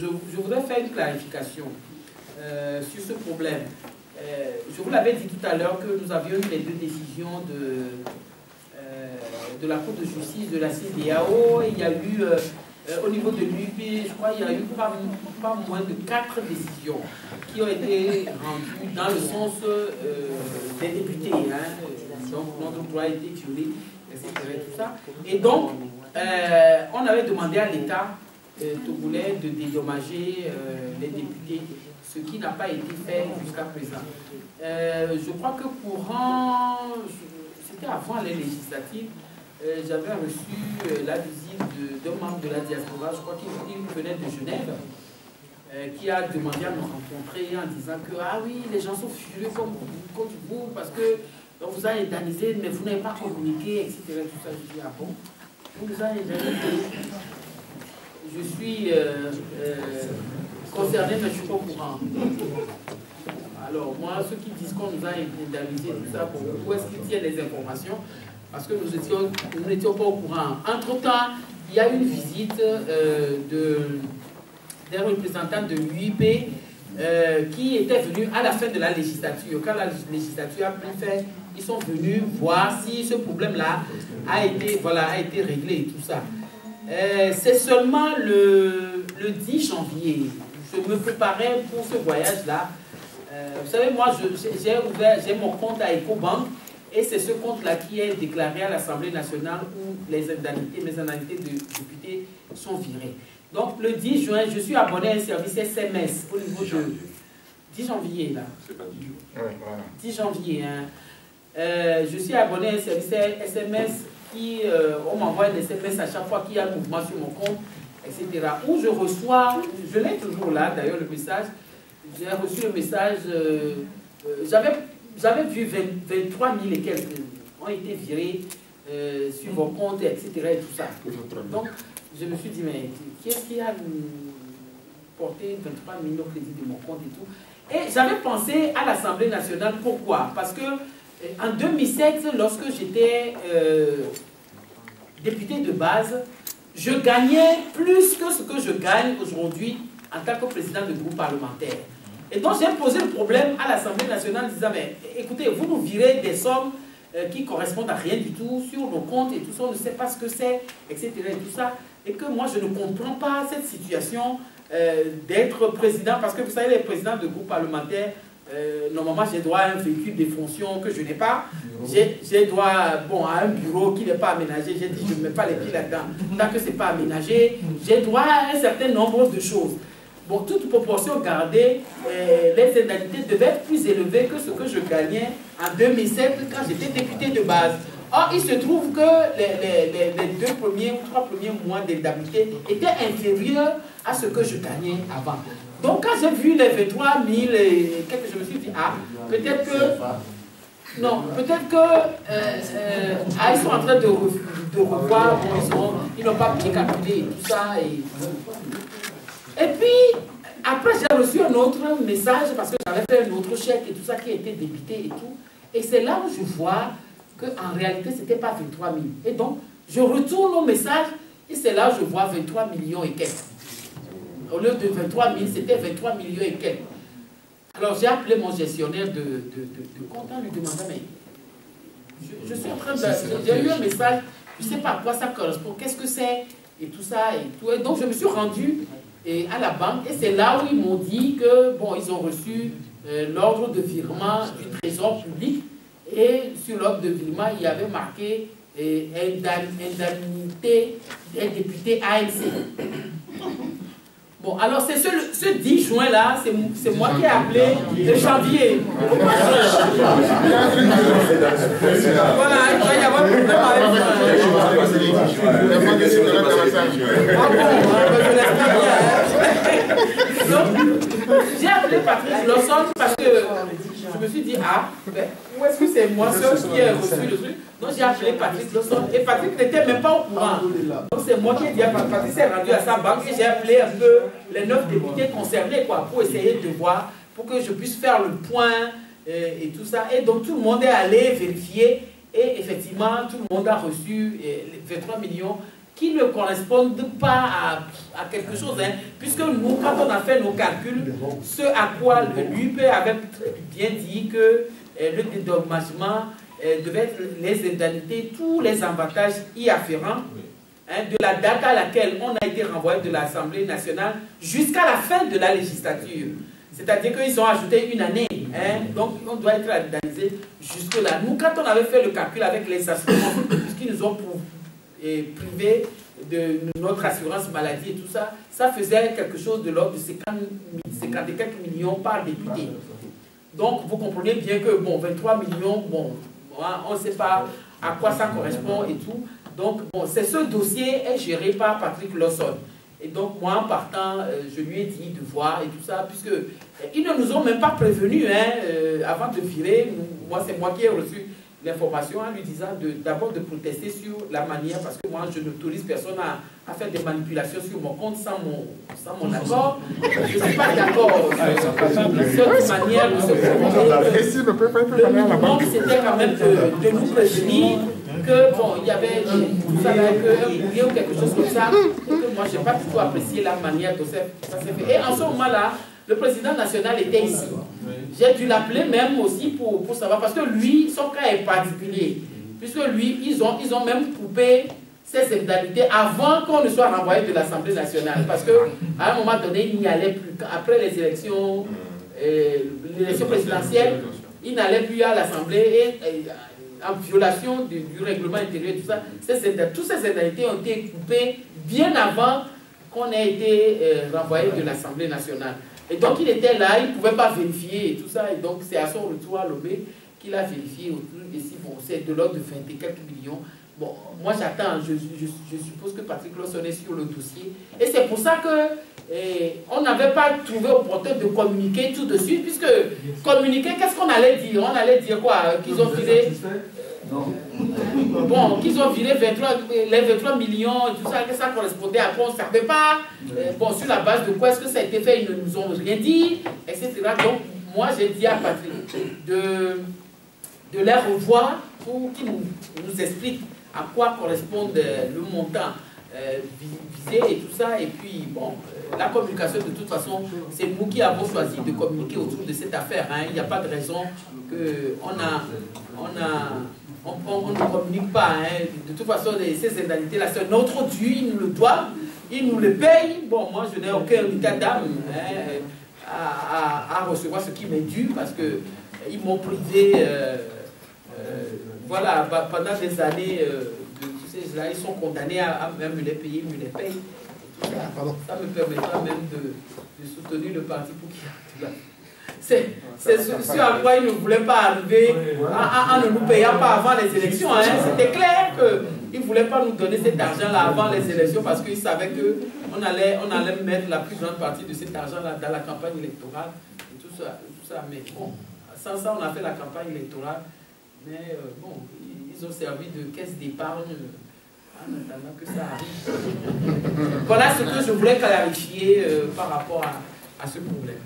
Je voudrais faire une clarification sur ce problème. Je vous l'avais dit tout à l'heure que nous avions eu les deux décisions de la Cour de justice de la CEDEAO. Il y a eu, au niveau de l'UIP, je crois qu'il y a eu pas moins de 4 décisions qui ont été rendues dans le sens des députés. Donc notre droit a été violé, etc. Tout ça. Et donc, on avait demandé à l'État togolais de dédommager les députés, ce qui n'a pas été fait jusqu'à présent. Je crois que c'était avant les législatives, j'avais reçu la visite d'un membre de la diaspora, je crois qu'il venait de Genève, qui a demandé à nous rencontrer en disant que ah oui, les gens sont furieux contre vous parce que on vous a indemnisé, mais vous n'avez pas communiqué, etc. Tout ça. Je dis ah bon, on vous a indemnisé. Je suis concerné, mais je ne suis pas au courant. Alors, moi, ceux qui disent qu'on nous a indemnisé, tout ça, où est-ce qu'ils tiennent les informations? Parce que nous n'étions pas au courant. Entre-temps, il y a eu une visite des représentants de l'UIP qui étaient venus à la fin de la législature. Quand la législature a pris fin, ils sont venus voir si ce problème-là a été réglé et tout ça. C'est seulement le 10 janvier, je me préparais pour ce voyage-là. Vous savez, moi, j'ai mon compte à EcoBank et c'est ce compte-là qui est déclaré à l'Assemblée nationale où mes indemnités de députés sont virées. Donc, le 10 juin, je suis abonné à un service SMS au niveau de 10 janvier, là. C'est pas 10 jours. Ouais, voilà. 10 janvier, hein. Je suis abonné à un service SMS qui, on m'envoie des SMS à chaque fois qu'il y a un mouvement sur mon compte, etc. Où je reçois, je l'ai toujours là, d'ailleurs, le message. J'ai reçu le message, j'avais vu 23 000 et quelques ont été virés sur vos comptes, etc. et tout ça. Donc, je me suis dit, mais qui est-ce qui a porté 23 000 au crédit de mon compte et tout? Et j'avais pensé à l'Assemblée nationale. Pourquoi? Parce que en 2007, lorsque j'étais député de base, je gagnais plus que ce que je gagne aujourd'hui en tant que président de groupe parlementaire. Et donc j'ai posé le problème à l'Assemblée nationale en disant, mais écoutez, vous nous virez des sommes qui correspondent à rien du tout sur nos comptes et tout ça, on ne sait pas ce que c'est, etc. et tout ça. Et que moi, je ne comprends pas cette situation d'être président, parce que vous savez, les présidents de groupe parlementaire, normalement, j'ai droit à un véhicule de fonction que je n'ai pas. J'ai droit à un bureau qui n'est pas aménagé. J'ai dit, je ne mets pas les pieds là-dedans. Tant que ce n'est pas aménagé, j'ai droit à un certain nombre de choses. Bon, toute proportion gardée, les indemnités devaient être plus élevées que ce que je gagnais en 2007 quand j'étais député de base. Or, il se trouve que les 2 premiers ou 3 premiers mois d'indemnité étaient inférieurs à ce que je gagnais avant. Donc, quand j'ai vu les 23 000 et quelques, je me suis dit, ah, peut-être que... Non, peut-être que... ils sont en train de revoir, ils n'ont pas bien calculé et tout ça. Et puis, après, j'ai reçu un autre message, parce que j'avais fait un autre chèque et tout ça qui était débité et tout. Et c'est là où je vois qu'en réalité, ce n'était pas 23 000. Et donc, je retourne au message, et c'est là où je vois 23 millions et quelques. Au lieu de 23 000, c'était 23 millions et quelques. Alors, j'ai appelé mon gestionnaire de compte en lui demandant, mais je suis en train de... J'ai eu un message, je ne sais pas à quoi ça correspond, qu'est-ce que c'est, et tout ça, et tout. Et donc, je me suis rendu à la banque, et c'est là où ils m'ont dit que, bon, ils ont reçu l'ordre de virement du Trésor public, et sur l'ordre de virement, il y avait marqué indemnité des députés ANC. Bon, alors c'est ce 10 juin là, c'est moi qui ai appelé le janvier. Voilà, il doit y avoir un problème avec ça. Donc, j'ai appelé Patrice Lawson parce que je me suis dit, ah, ben, où est-ce que c'est moi seul qui ai reçu le truc? Donc j'ai appelé Patrice Lawson et Patrick n'était même pas au courant. Donc c'est moi qui ai dit à Patrick, s'est rendu à sa banque et j'ai appelé un peu les 9 députés concernés quoi, pour essayer de voir, pour que je puisse faire le point et tout ça. Et donc tout le monde est allé vérifier et effectivement tout le monde a reçu les 23 millions qui ne correspondent pas à quelque chose. Hein, puisque nous, quand on a fait nos calculs, ce à quoi l'UP avait bien dit que le dédommagement devait être les indemnités, tous les avantages y afférents, hein, de la date à laquelle on a été renvoyé de l'Assemblée nationale jusqu'à la fin de la législature. C'est-à-dire qu'ils ont ajouté une année. Hein, donc, on doit être indemnisé jusque-là. Nous, quand on avait fait le calcul avec les assurances, puisqu'ils nous ont privé de notre assurance maladie et tout ça, ça faisait quelque chose de l'ordre de 50 et quelques millions par député. Donc, vous comprenez bien que, bon, 23 millions, bon, on ne sait pas à quoi ça correspond et tout. Donc, bon, ce dossier est géré par Patrick Lawson. Et donc, moi, en partant, je lui ai dit de voir et tout ça, puisque ils ne nous ont même pas prévenus, hein, avant de virer. Moi, c'est moi qui ai reçu l'information en lui disant d'abord de protester sur la manière, parce que moi, je n'autorise personne à faire des manipulations sur mon compte sans mon accord. Je ne suis pas d'accord sur cette manière de se comporter. Le minimum, c'était quand même de nous prévenir que, bon, il y avait tout ça là, ou quelque chose comme ça, et que moi, je n'ai pas du tout apprécié la manière dont ça s'est fait. Et en ce moment-là, le président national était ici. J'ai dû l'appeler même aussi pour savoir, parce que lui, son cas est particulier. Puisque lui, ils ont même coupé ses indemnités avant qu'on ne soit renvoyé de l'Assemblée nationale. Parce qu'à un moment donné, il n'y allait plus. Après les élections présidentielles, il n'allait plus à l'Assemblée et en violation du règlement intérieur et tout ça. Toutes ces indemnités ont été coupées bien avant qu'on ait été renvoyé de l'Assemblée nationale. Et donc il était là, il ne pouvait pas vérifier et tout ça. Et donc c'est à son retour à Lomé qu'il a vérifié autour. Et si bon, c'est de l'ordre de 20 et quelques millions. Bon, moi j'attends, je suppose que Patrick Lawson est sur le dossier. Et c'est pour ça que on n'avait pas trouvé opportun de communiquer tout de suite, puisque communiquer, qu'est-ce qu'on allait dire? On allait dire quoi? Qu'ils ont viré... Bon, qu'ils ont viré les 23 millions et tout ça, que ça correspondait à quoi on ne savait pas. Bon, sur la base de quoi est-ce que ça a été fait, ils ne nous ont rien dit, etc. Donc, moi, j'ai dit à Patrick de les revoir pour qu'ils nous expliquent à quoi correspond le montant visé et tout ça. Et puis, bon, la communication, de toute façon, c'est nous qui avons choisi de communiquer autour de cette affaire. Hein. Il n'y a pas de raison on ne communique pas. Hein. De toute façon, ces indemnités-là, c'est notre dû, ils nous le doivent, ils nous le payent. Bon, moi, je n'ai aucun état d'âme à recevoir ce qui m'est dû, parce qu'ils m'ont privé, voilà, pendant des années, là, ils sont condamnés à même me les payer, me les payent. Ça me permettra même de soutenir le parti pour qu'il y ait... C'est ce à quoi ils ne voulaient pas arriver en ne nous payant pas avant les élections. Hein. C'était clair qu'ils ne voulaient pas nous donner cet argent-là avant les élections, parce qu'ils savaient qu'on allait mettre la plus grande partie de cet argent-là dans la campagne électorale et tout ça. Mais bon, sans ça, on a fait la campagne électorale. Mais bon, ils ont servi de caisse d'épargne en attendant que ça arrive. Voilà ce que je voulais clarifier par rapport à ce problème.